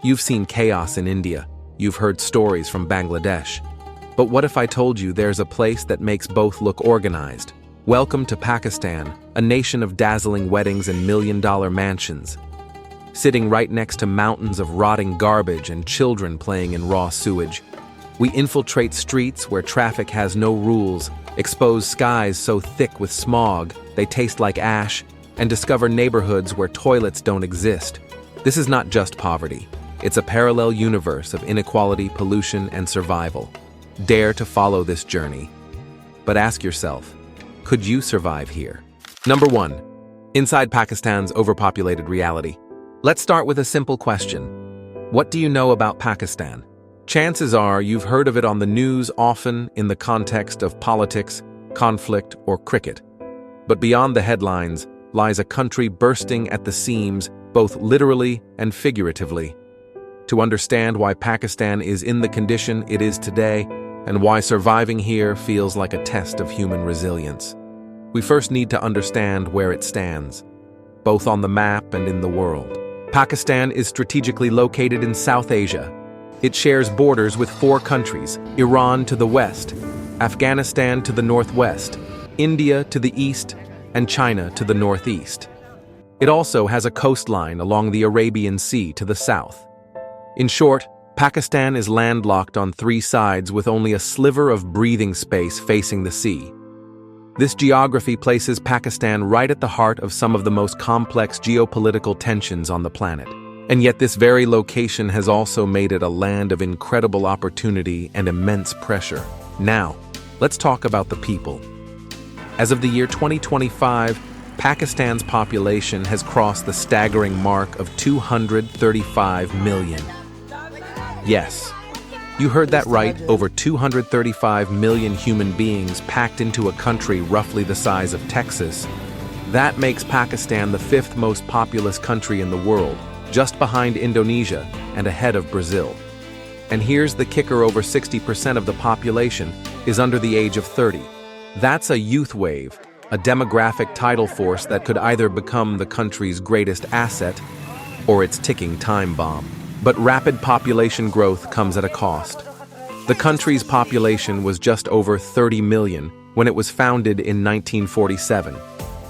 You've seen chaos in India. You've heard stories from Bangladesh. But what if I told you there's a place that makes both look organized? Welcome to Pakistan, a nation of dazzling weddings and million-dollar mansions. Sitting right next to mountains of rotting garbage and children playing in raw sewage. We infiltrate streets where traffic has no rules, expose skies so thick with smog they taste like ash, and discover neighborhoods where toilets don't exist. This is not just poverty. It's a parallel universe of inequality, pollution, and survival. Dare to follow this journey. But ask yourself, could you survive here? Number 1. Inside Pakistan's overpopulated reality. Let's start with a simple question. What do you know about Pakistan? Chances are you've heard of it on the news, often in the context of politics, conflict, or cricket. But beyond the headlines lies a country bursting at the seams, both literally and figuratively. To understand why Pakistan is in the condition it is today, and why surviving here feels like a test of human resilience, we first need to understand where it stands, both on the map and in the world. Pakistan is strategically located in South Asia. It shares borders with 4 countries: Iran to the west, Afghanistan to the northwest, India to the east, and China to the northeast. It also has a coastline along the Arabian Sea to the south. In short, Pakistan is landlocked on 3 sides with only a sliver of breathing space facing the sea. This geography places Pakistan right at the heart of some of the most complex geopolitical tensions on the planet. And yet this very location has also made it a land of incredible opportunity and immense pressure. Now, let's talk about the people. As of the year 2025, Pakistan's population has crossed the staggering mark of 235 million. Yes, you heard that right, over 235 million human beings packed into a country roughly the size of Texas. That makes Pakistan the 5th most populous country in the world, just behind Indonesia and ahead of Brazil. And here's the kicker: over 60% of the population is under the age of 30. That's a youth wave, a demographic tidal force that could either become the country's greatest asset or its ticking time bomb. But rapid population growth comes at a cost. The country's population was just over 30 million when it was founded in 1947.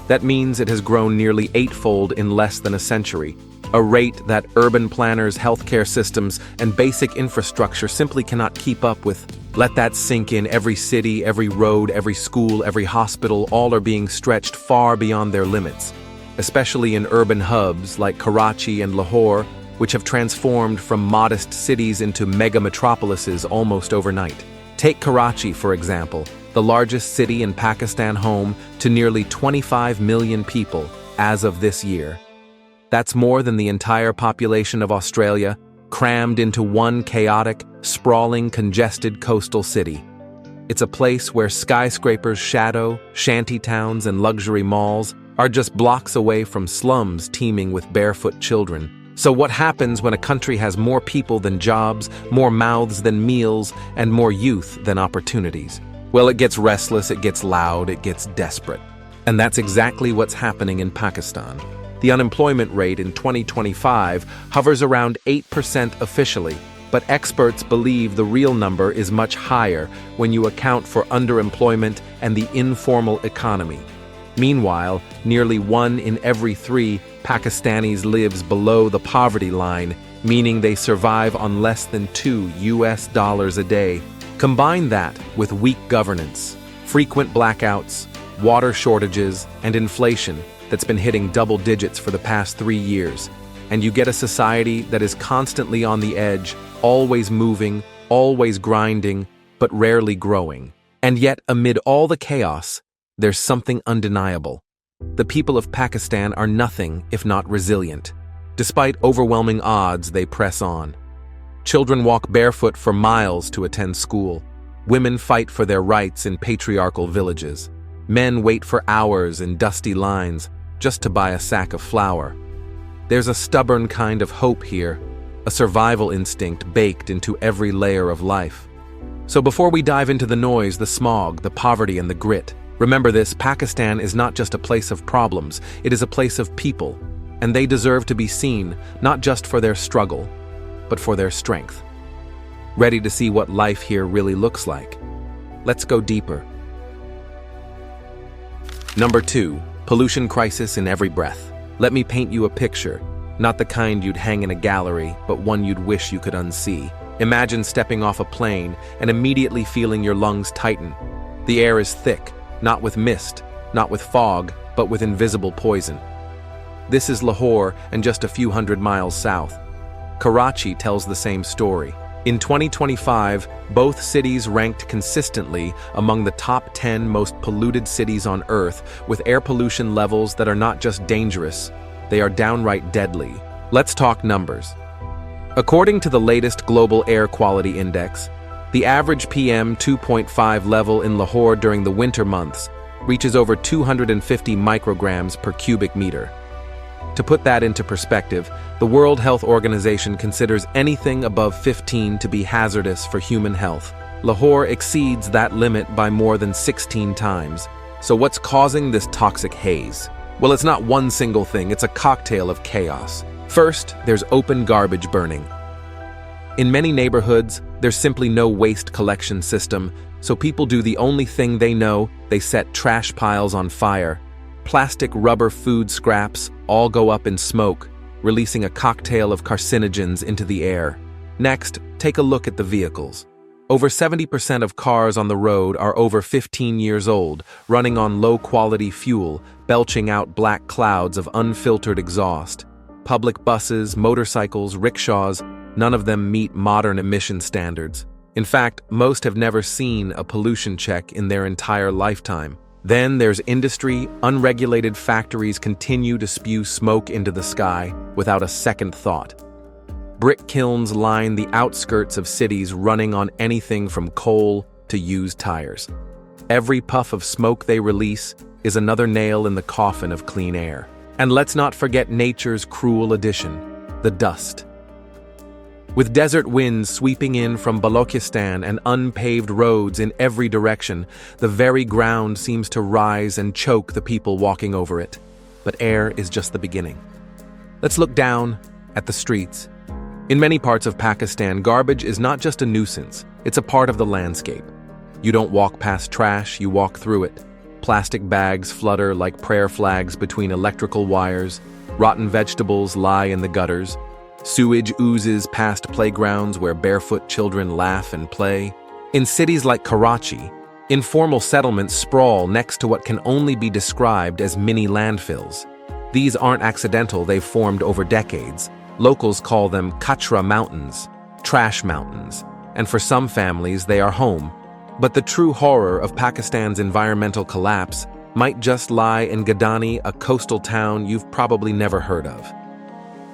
That means it has grown nearly 8-fold in less than a century, a rate that urban planners, healthcare systems, and basic infrastructure simply cannot keep up with. Let that sink in. Every city, every road, every school, every hospital, all are being stretched far beyond their limits, especially in urban hubs like Karachi and Lahore, which have transformed from modest cities into mega metropolises almost overnight. Take Karachi, for example, the largest city in Pakistan, home to nearly 25 million people as of this year. That's more than the entire population of Australia, crammed into one chaotic, sprawling, congested coastal city. It's a place where skyscrapers shadow, shanty towns, and luxury malls are just blocks away from slums teeming with barefoot children. So what happens when a country has more people than jobs, more mouths than meals, and more youth than opportunities? Well, it gets restless, it gets loud, it gets desperate. And that's exactly what's happening in Pakistan. The unemployment rate in 2025 hovers around 8% officially, but experts believe the real number is much higher when you account for underemployment and the informal economy. Meanwhile, nearly 1 in every 3 Pakistanis lives below the poverty line, meaning they survive on less than $2 a day. Combine that with weak governance, frequent blackouts, water shortages, and inflation that's been hitting double digits for the past 3 years, and you get a society that is constantly on the edge, always moving, always grinding, but rarely growing. And yet, amid all the chaos, there's something undeniable. The people of Pakistan are nothing if not resilient. Despite overwhelming odds, they press on. Children walk barefoot for miles to attend school. Women fight for their rights in patriarchal villages. Men wait for hours in dusty lines just to buy a sack of flour. There's a stubborn kind of hope here, a survival instinct baked into every layer of life. So before we dive into the noise, the smog, the poverty, and the grit, remember this: Pakistan is not just a place of problems, it is a place of people, and they deserve to be seen, not just for their struggle, but for their strength. Ready to see what life here really looks like? Let's go deeper. Number 2, pollution crisis in every breath. Let me paint you a picture, not the kind you'd hang in a gallery, but one you'd wish you could unsee. Imagine stepping off a plane and immediately feeling your lungs tighten. The air is thick, not with mist, not with fog, but with invisible poison. This is Lahore and just a few hundred miles south. Karachi tells the same story. In 2025, both cities ranked consistently among the top 10 most polluted cities on Earth, with air pollution levels that are not just dangerous, they are downright deadly. Let's talk numbers. According to the latest Global Air Quality Index, the average PM 2.5 level in Lahore during the winter months reaches over 250 micrograms per cubic meter. To put that into perspective, the World Health Organization considers anything above 15 to be hazardous for human health. Lahore exceeds that limit by more than 16 times. So what's causing this toxic haze? Well, it's not one single thing, it's a cocktail of chaos. First, there's open garbage burning. In many neighborhoods, there's simply no waste collection system, so people do the only thing they know: they set trash piles on fire. Plastic, rubber, food scraps all go up in smoke, releasing a cocktail of carcinogens into the air. Next, take a look at the vehicles. Over 70% of cars on the road are over 15 years old, running on low-quality fuel, belching out black clouds of unfiltered exhaust. Public buses, motorcycles, rickshaws, none of them meet modern emission standards. In fact, most have never seen a pollution check in their entire lifetime. Then there's industry. Unregulated factories continue to spew smoke into the sky without a second thought. Brick kilns line the outskirts of cities, running on anything from coal to used tires. Every puff of smoke they release is another nail in the coffin of clean air. And let's not forget nature's cruel addition, the dust. With desert winds sweeping in from Balochistan and unpaved roads in every direction, the very ground seems to rise and choke the people walking over it. But air is just the beginning. Let's look down at the streets. In many parts of Pakistan, garbage is not just a nuisance, it's a part of the landscape. You don't walk past trash, you walk through it. Plastic bags flutter like prayer flags between electrical wires. Rotten vegetables lie in the gutters. Sewage oozes past playgrounds where barefoot children laugh and play. In cities like Karachi, informal settlements sprawl next to what can only be described as mini landfills. These aren't accidental, they've formed over decades. Locals call them kachra mountains, trash mountains, and for some families they are home. But the true horror of Pakistan's environmental collapse might just lie in Gadani, a coastal town you've probably never heard of.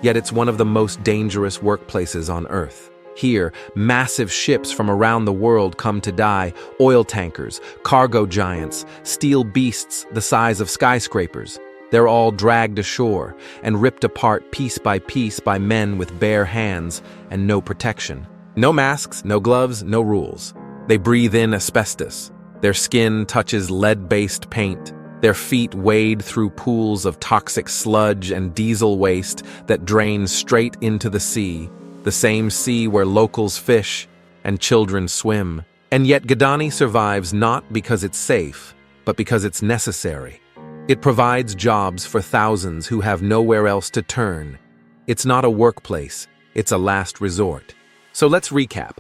Yet it's one of the most dangerous workplaces on Earth. Here, massive ships from around the world come to die: oil tankers, cargo giants, steel beasts the size of skyscrapers. They're all dragged ashore and ripped apart piece by men with bare hands and no protection. No masks, no gloves, no rules. They breathe in asbestos. Their skin touches lead-based paint. Their feet wade through pools of toxic sludge and diesel waste that drain straight into the sea, the same sea where locals fish and children swim. And yet Gadani survives not because it's safe, but because it's necessary. It provides jobs for thousands who have nowhere else to turn. It's not a workplace, it's a last resort. So let's recap.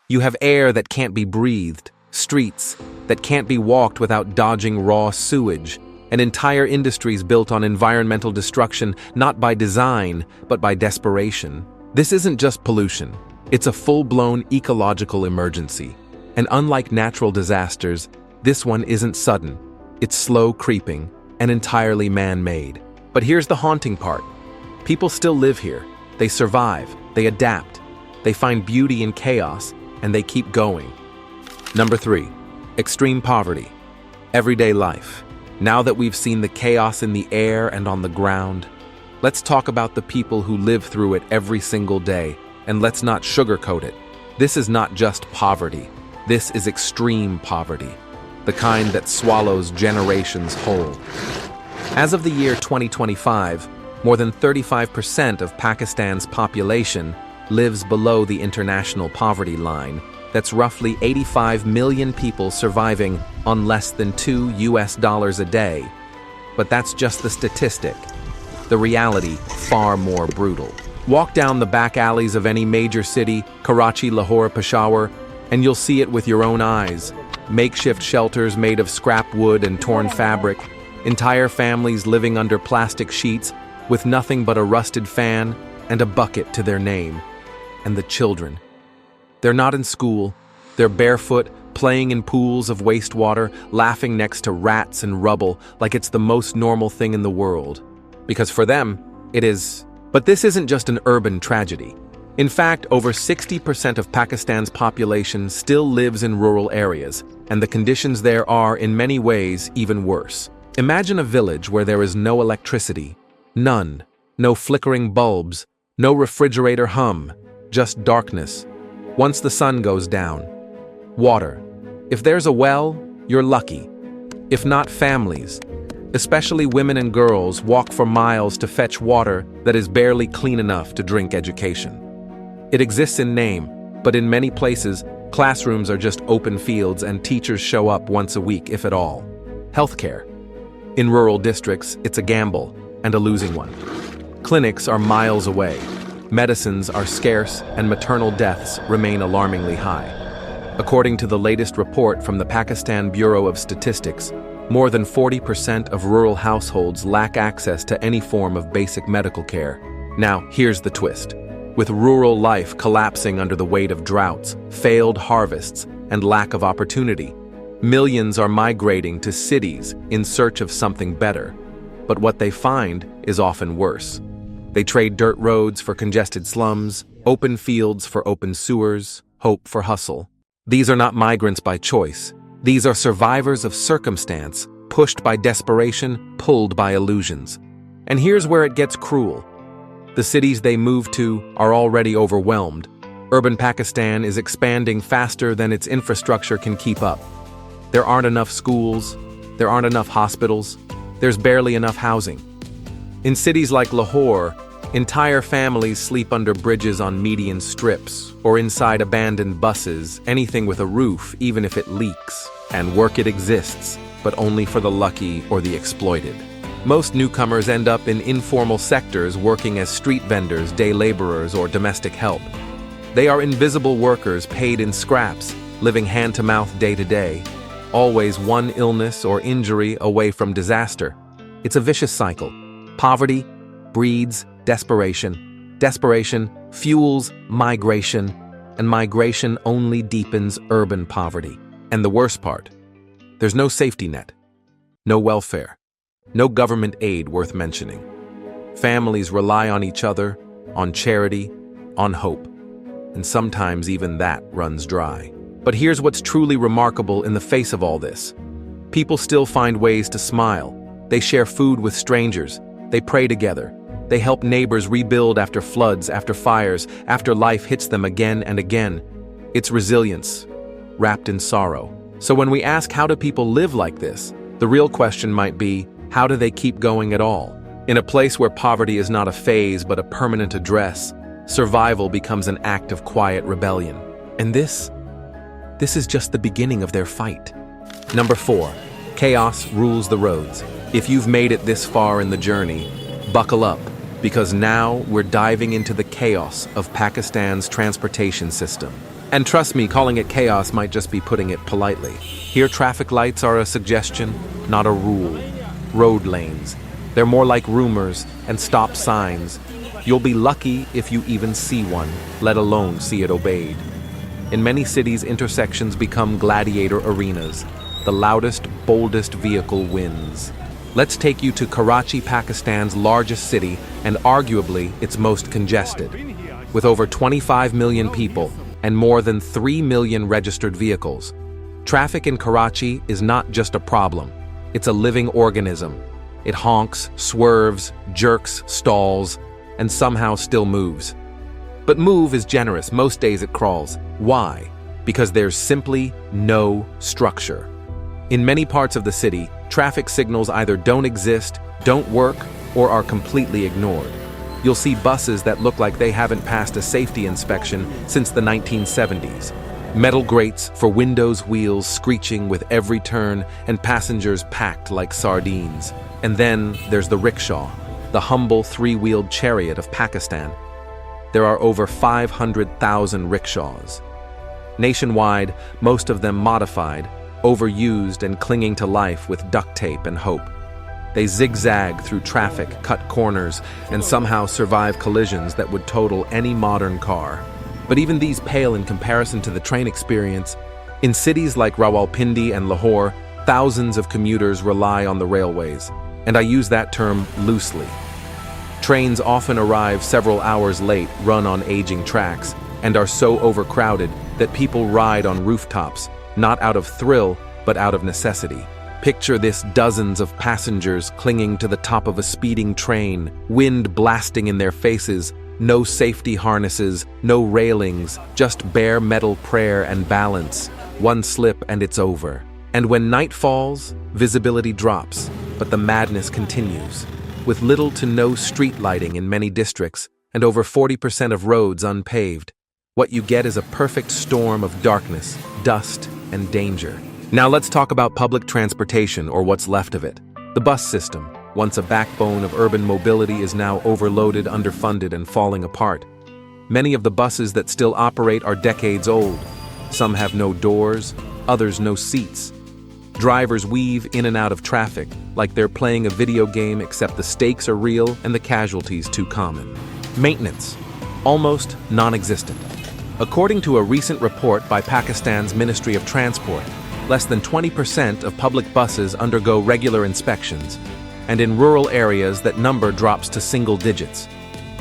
You have air that can't be breathed, streets that can't be walked without dodging raw sewage, and entire industries built on environmental destruction, not by design, but by desperation. This isn't just pollution, it's a full-blown ecological emergency. And unlike natural disasters, this one isn't sudden. It's slow creeping and entirely man-made. But here's the haunting part. People still live here. They survive, they adapt, they find beauty in chaos, and they keep going. Number 3, extreme poverty. Everyday life. Now that we've seen the chaos in the air and on the ground, let's talk about the people who live through it every single day, and let's not sugarcoat it. This is not just poverty. This is extreme poverty, the kind that swallows generations whole. As of the year 2025, more than 35% of Pakistan's population lives below the international poverty line. That's roughly 85 million people surviving on less than $2 a day. But that's just the statistic. The reality, far more brutal. Walk down the back alleys of any major city, Karachi, Lahore, Peshawar, and you'll see it with your own eyes. Makeshift shelters made of scrap wood and torn fabric, entire families living under plastic sheets with nothing but a rusted fan and a bucket to their name. And the children. They're not in school. They're barefoot, playing in pools of wastewater, laughing next to rats and rubble like it's the most normal thing in the world. Because for them, it is. But this isn't just an urban tragedy. In fact, over 60% of Pakistan's population still lives in rural areas, and the conditions there are, in many ways, even worse. Imagine a village where there is no electricity. None. No flickering bulbs. No refrigerator hum. Just darkness. Once the sun goes down. Water. If there's a well, you're lucky. If not, families, especially women and girls, walk for miles to fetch water that is barely clean enough to drink education. It exists in name, but in many places, classrooms are just open fields and teachers show up once a week, if at all. Healthcare. In rural districts, it's a gamble, and a losing one. Clinics are miles away. Medicines are scarce, and maternal deaths remain alarmingly high. According to the latest report from the Pakistan Bureau of Statistics, more than 40% of rural households lack access to any form of basic medical care. Now, here's the twist. With rural life collapsing under the weight of droughts, failed harvests, and lack of opportunity, millions are migrating to cities in search of something better. But what they find is often worse. They trade dirt roads for congested slums, open fields for open sewers, hope for hustle. These are not migrants by choice. These are survivors of circumstance, pushed by desperation, pulled by illusions. And here's where it gets cruel. The cities they move to are already overwhelmed. Urban Pakistan is expanding faster than its infrastructure can keep up. There aren't enough schools, there aren't enough hospitals, there's barely enough housing. In cities like Lahore, entire families sleep under bridges on median strips, or inside abandoned buses, anything with a roof, even if it leaks. And work, it exists, but only for the lucky or the exploited. Most newcomers end up in informal sectors working as street vendors, day laborers, or domestic help. They are invisible workers paid in scraps, living hand-to-mouth day to day, always one illness or injury away from disaster. It's a vicious cycle. Poverty breeds desperation. Desperation fuels migration, and migration only deepens urban poverty. And the worst part, there's no safety net, no welfare, no government aid worth mentioning. Families rely on each other, on charity, on hope, and sometimes even that runs dry. But here's what's truly remarkable in the face of all this. People still find ways to smile. They share food with strangers. They pray together. They help neighbors rebuild after floods, after fires, after life hits them again and again. It's resilience, wrapped in sorrow. So when we ask how do people live like this, the real question might be, how do they keep going at all? In a place where poverty is not a phase but a permanent address, survival becomes an act of quiet rebellion. And this is just the beginning of their fight. Number 4, chaos rules the roads. If you've made it this far in the journey, buckle up, because now we're diving into the chaos of Pakistan's transportation system. And trust me, calling it chaos might just be putting it politely. Here, traffic lights are a suggestion, not a rule. Road lanes. They're more like rumors and stop signs. You'll be lucky if you even see one, let alone see it obeyed. In many cities, intersections become gladiator arenas. The loudest, boldest vehicle wins. Let's take you to Karachi, Pakistan's largest city and arguably its most congested. With over 25 million people and more than 3 million registered vehicles, traffic in Karachi is not just a problem, it's a living organism. It honks, swerves, jerks, stalls, and somehow still moves. But move is generous, most days it crawls. Why? Because there's simply no structure. In many parts of the city, traffic signals either don't exist, don't work, or are completely ignored. you'll see buses that look like they haven't passed a safety inspection since the 1970s. Metal grates for windows, wheels screeching with every turn, and passengers packed like sardines. And then there's the rickshaw, the humble three-wheeled chariot of Pakistan. There are over 500,000 rickshaws. Nationwide, most of them modified, overused and clinging to life with duct tape and hope. They zigzag through traffic, cut corners, and somehow survive collisions that would total any modern car. But even these pale in comparison to the train experience. In cities like Rawalpindi and Lahore, thousands of commuters rely on the railways, and I use that term loosely. Trains often arrive several hours late, run on aging tracks, and are so overcrowded that people ride on rooftops, not out of thrill, but out of necessity. Picture this: dozens of passengers clinging to the top of a speeding train, wind blasting in their faces, no safety harnesses, no railings, just bare metal prayer and balance. One slip and it's over. And when night falls, visibility drops, but the madness continues. With little to no street lighting in many districts, and over 40% of roads unpaved, what you get is a perfect storm of darkness, dust, and danger. Now let's talk about public transportation, or what's left of it. The bus system, once a backbone of urban mobility, is now overloaded, underfunded, and falling apart. Many of the buses that still operate are decades old. Some have no doors, others no seats. Drivers weave in and out of traffic, like they're playing a video game, except the stakes are real and the casualties too common. Maintenance, almost non-existent. According to a recent report by Pakistan's Ministry of Transport, less than 20% of public buses undergo regular inspections, and in rural areas that number drops to single digits.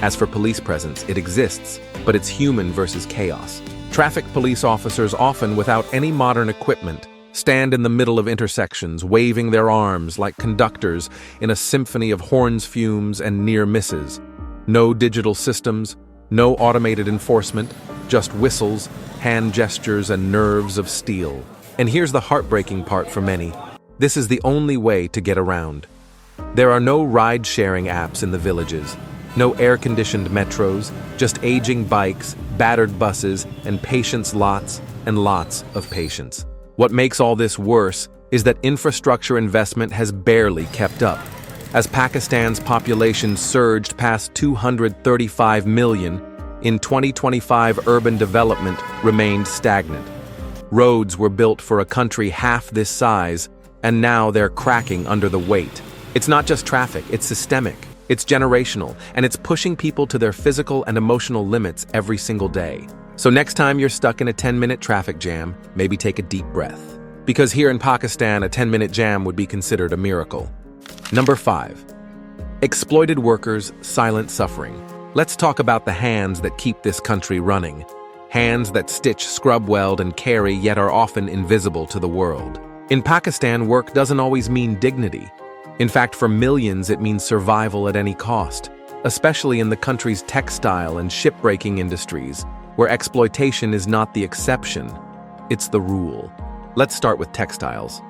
As for police presence, it exists, but it's human versus chaos. Traffic police officers, often without any modern equipment, stand in the middle of intersections, waving their arms like conductors in a symphony of horns, fumes, and near misses. No digital systems, no automated enforcement, just whistles, hand gestures, and nerves of steel. And here's the heartbreaking part for many. This is the only way to get around. There are no ride-sharing apps in the villages, no air-conditioned metros, just aging bikes, battered buses, and patience, lots and lots of patience. What makes all this worse is that infrastructure investment has barely kept up. As Pakistan's population surged past 235 million, in 2025 urban development remained stagnant. Roads were built for a country half this size, and now they're cracking under the weight. It's not just traffic, it's systemic, it's generational, and it's pushing people to their physical and emotional limits every single day. So next time you're stuck in a 10-minute traffic jam, maybe take a deep breath. Because here in Pakistan, a 10-minute jam would be considered a miracle. Number 5. Exploited workers, silent suffering. Let's talk about the hands that keep this country running. Hands that stitch, scrub weld, and carry, yet are often invisible to the world. In Pakistan, work doesn't always mean dignity. In fact, for millions, it means survival at any cost, especially in the country's textile and shipbreaking industries, where exploitation is not the exception, it's the rule. Let's start with textiles.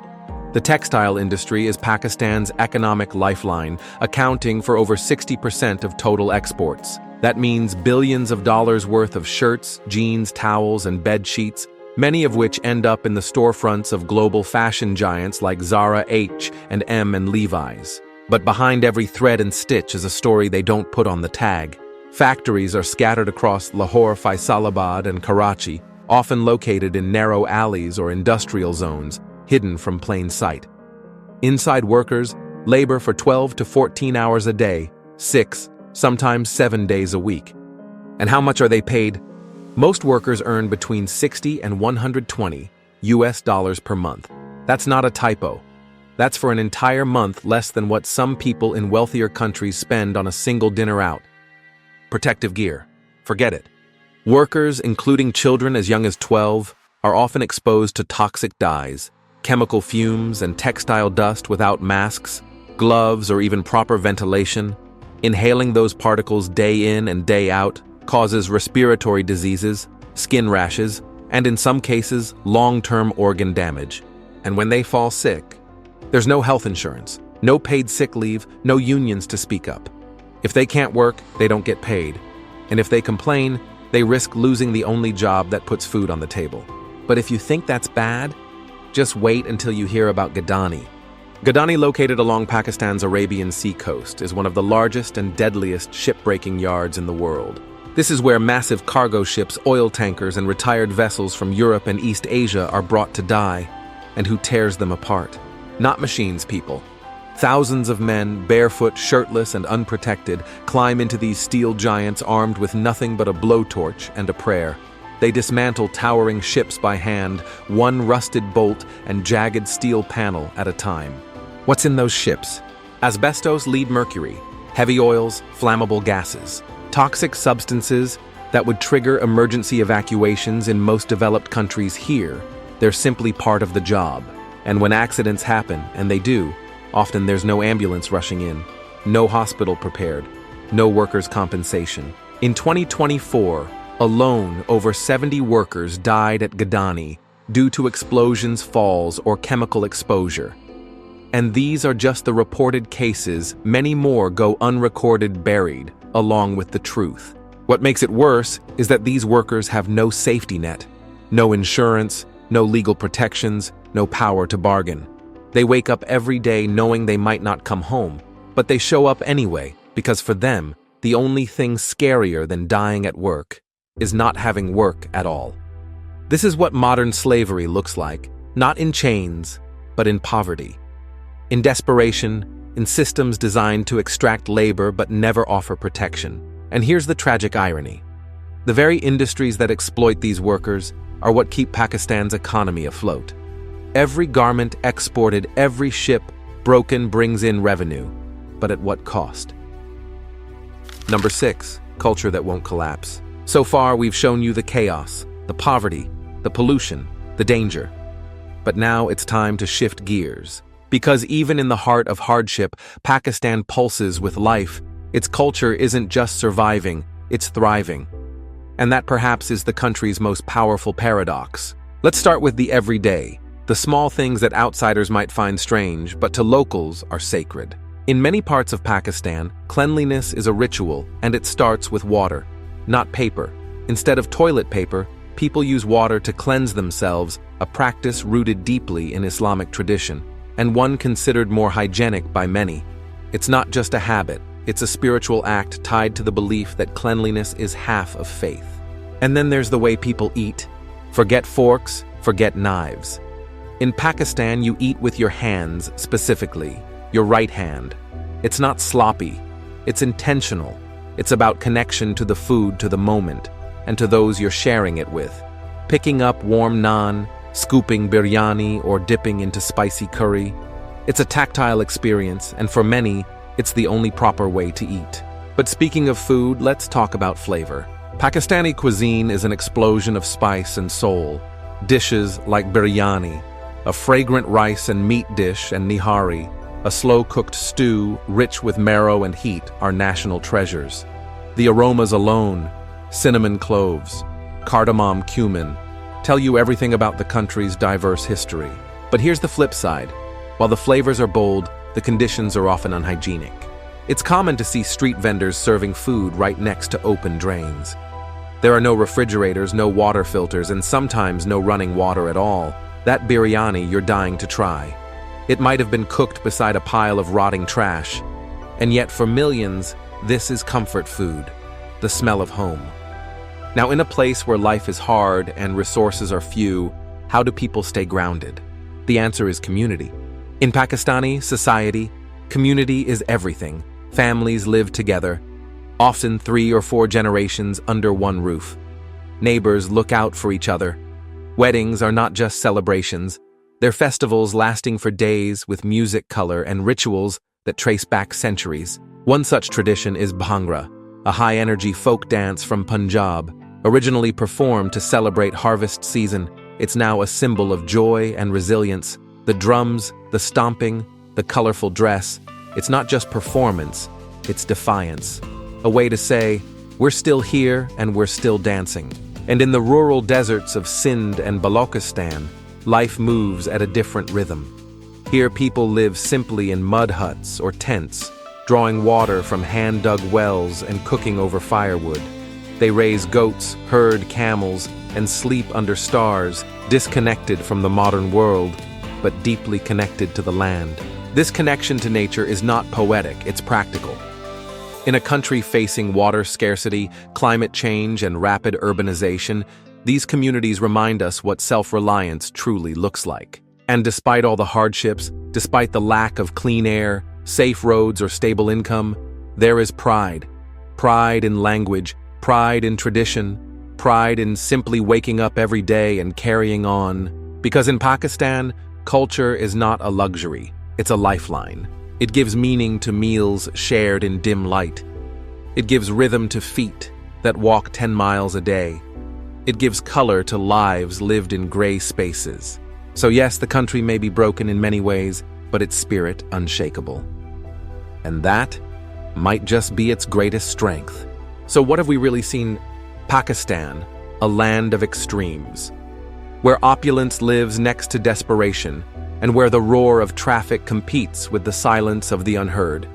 The textile industry is Pakistan's economic lifeline, accounting for over 60% of total exports. That means billions of dollars worth of shirts, jeans, towels, and bed sheets, many of which end up in the storefronts of global fashion giants like Zara, H&M, and Levi's. But behind every thread and stitch is a story they don't put on the tag. Factories are scattered across Lahore, Faisalabad, and Karachi, often located in narrow alleys or industrial zones, hidden from plain sight. Inside workers labor for 12 to 14 hours a day, 6, sometimes 7 days a week. And how much are they paid? Most workers earn between $60 and $120 per month. That's not a typo. That's for an entire month less than what some people in wealthier countries spend on a single dinner out. Protective gear. Forget it. Workers, including children as young as 12, are often exposed to toxic dyes, chemical fumes, and textile dust without masks, gloves, or even proper ventilation. Inhaling those particles day in and day out causes respiratory diseases, skin rashes, and in some cases, long-term organ damage. And when they fall sick, there's no health insurance, no paid sick leave, no unions to speak up. If they can't work, they don't get paid. And if they complain, they risk losing the only job that puts food on the table. But if you think that's bad, just wait until you hear about Gadani. Gadani, located along Pakistan's Arabian Sea coast, is one of the largest and deadliest ship-breaking yards in the world. This is where massive cargo ships, oil tankers, and retired vessels from Europe and East Asia are brought to die, and who tears them apart. Not machines, people. Thousands of men, barefoot, shirtless, and unprotected, climb into these steel giants armed with nothing but a blowtorch and a prayer. They dismantle towering ships by hand, one rusted bolt and jagged steel panel at a time. What's in those ships? Asbestos, lead mercury, heavy oils, flammable gases, toxic substances that would trigger emergency evacuations in most developed countries here. They're simply part of the job. And when accidents happen, and they do, often there's no ambulance rushing in, no hospital prepared, no workers' compensation. In 2024, alone, over 70 workers died at Gadani due to explosions, falls, or chemical exposure. And these are just the reported cases. Many more go unrecorded, buried, along with the truth. What makes it worse is that these workers have no safety net, no insurance, no legal protections, no power to bargain. They wake up every day knowing they might not come home, but they show up anyway, because for them, the only thing scarier than dying at work is not having work at all. This is what modern slavery looks like, not in chains, but in poverty. In desperation, in systems designed to extract labor but never offer protection. And here's the tragic irony. The very industries that exploit these workers are what keep Pakistan's economy afloat. Every garment exported, every ship broken brings in revenue, but at what cost? Number 6, culture that won't collapse. So far, we've shown you the chaos, the poverty, the pollution, the danger. But now it's time to shift gears. Because even in the heart of hardship, Pakistan pulses with life. Its culture isn't just surviving, it's thriving. And that perhaps is the country's most powerful paradox. Let's start with the everyday, the small things that outsiders might find strange, but to locals are sacred. In many parts of Pakistan, cleanliness is a ritual, and it starts with water, not paper. Instead of toilet paper, people use water to cleanse themselves, a practice rooted deeply in Islamic tradition, and one considered more hygienic by many. It's not just a habit, it's a spiritual act tied to the belief that cleanliness is half of faith. And then there's the way people eat. Forget forks, forget knives. In Pakistan, you eat with your hands, specifically, your right hand. It's not sloppy, it's intentional. It's about connection to the food, to the moment, and to those you're sharing it with. Picking up warm naan, scooping biryani, or dipping into spicy curry. It's a tactile experience, and for many, it's the only proper way to eat. But speaking of food, let's talk about flavor. Pakistani cuisine is an explosion of spice and soul. Dishes like biryani, a fragrant rice and meat dish, and nihari, a slow-cooked stew rich with marrow and heat, are national treasures. The aromas alone, cinnamon cloves, cardamom cumin, tell you everything about the country's diverse history. But here's the flip side. While the flavors are bold, the conditions are often unhygienic. It's common to see street vendors serving food right next to open drains. There are no refrigerators, no water filters, and sometimes no running water at all. That biryani you're dying to try. It might have been cooked beside a pile of rotting trash. And yet for millions, this is comfort food, the smell of home. Now, in a place where life is hard and resources are few, how do people stay grounded? The answer is community. In Pakistani society, community is everything. Families live together, often 3 or 4 generations under one roof. Neighbors look out for each other. Weddings are not just celebrations. They're festivals lasting for days with music, color, and rituals that trace back centuries. One such tradition is Bhangra, a high-energy folk dance from Punjab. Originally performed to celebrate harvest season, it's now a symbol of joy and resilience. The drums, the stomping, the colorful dress, it's not just performance, it's defiance. A way to say, we're still here and we're still dancing. And in the rural deserts of Sindh and Balochistan, life moves at a different rhythm. Here people live simply in mud huts or tents, drawing water from hand-dug wells and cooking over firewood. They raise goats, herd camels, and sleep under stars, disconnected from the modern world, but deeply connected to the land. This connection to nature is not poetic, it's practical. In a country facing water scarcity, climate change, and rapid urbanization, these communities remind us what self-reliance truly looks like. And despite all the hardships, despite the lack of clean air, safe roads, or stable income, there is pride. Pride in language, pride in tradition, pride in simply waking up every day and carrying on. Because in Pakistan, culture is not a luxury, it's a lifeline. It gives meaning to meals shared in dim light. It gives rhythm to feet that walk 10 miles a day. It gives color to lives lived in gray spaces. So yes, the country may be broken in many ways, but its spirit unshakable. And that might just be its greatest strength. So what have we really seen? Pakistan, a land of extremes, where opulence lives next to desperation, and where the roar of traffic competes with the silence of the unheard.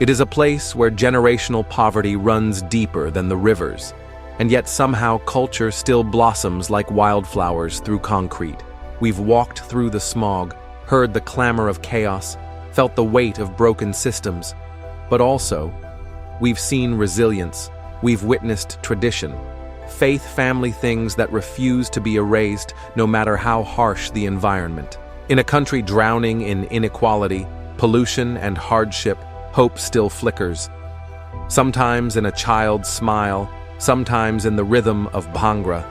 It is a place where generational poverty runs deeper than the rivers, and yet somehow culture still blossoms like wildflowers through concrete. We've walked through the smog, heard the clamor of chaos, felt the weight of broken systems, but also, we've seen resilience, we've witnessed tradition, faith, family, things that refuse to be erased no matter how harsh the environment. In a country drowning in inequality, pollution, and hardship, hope still flickers. Sometimes in a child's smile, sometimes in the rhythm of bhangra,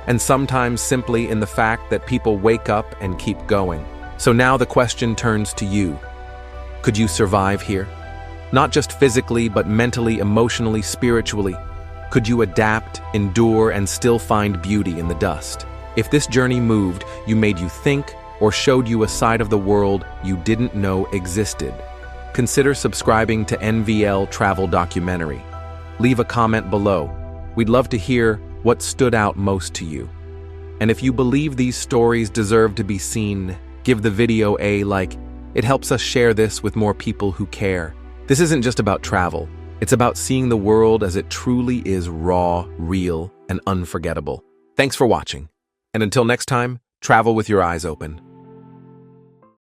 and sometimes simply in the fact that people wake up and keep going. So now the question turns to you. Could you survive here? Not just physically, but mentally, emotionally, spiritually. Could you adapt, endure, and still find beauty in the dust? If this journey moved, made you think, or showed you a side of the world you didn't know existed, consider subscribing to NVL Travel Documentary. Leave a comment below. We'd love to hear what stood out most to you. And if you believe these stories deserve to be seen, give the video a like. It helps us share this with more people who care. This isn't just about travel. It's about seeing the world as it truly is, raw, real, and unforgettable. Thanks for watching. And until next time, travel with your eyes open.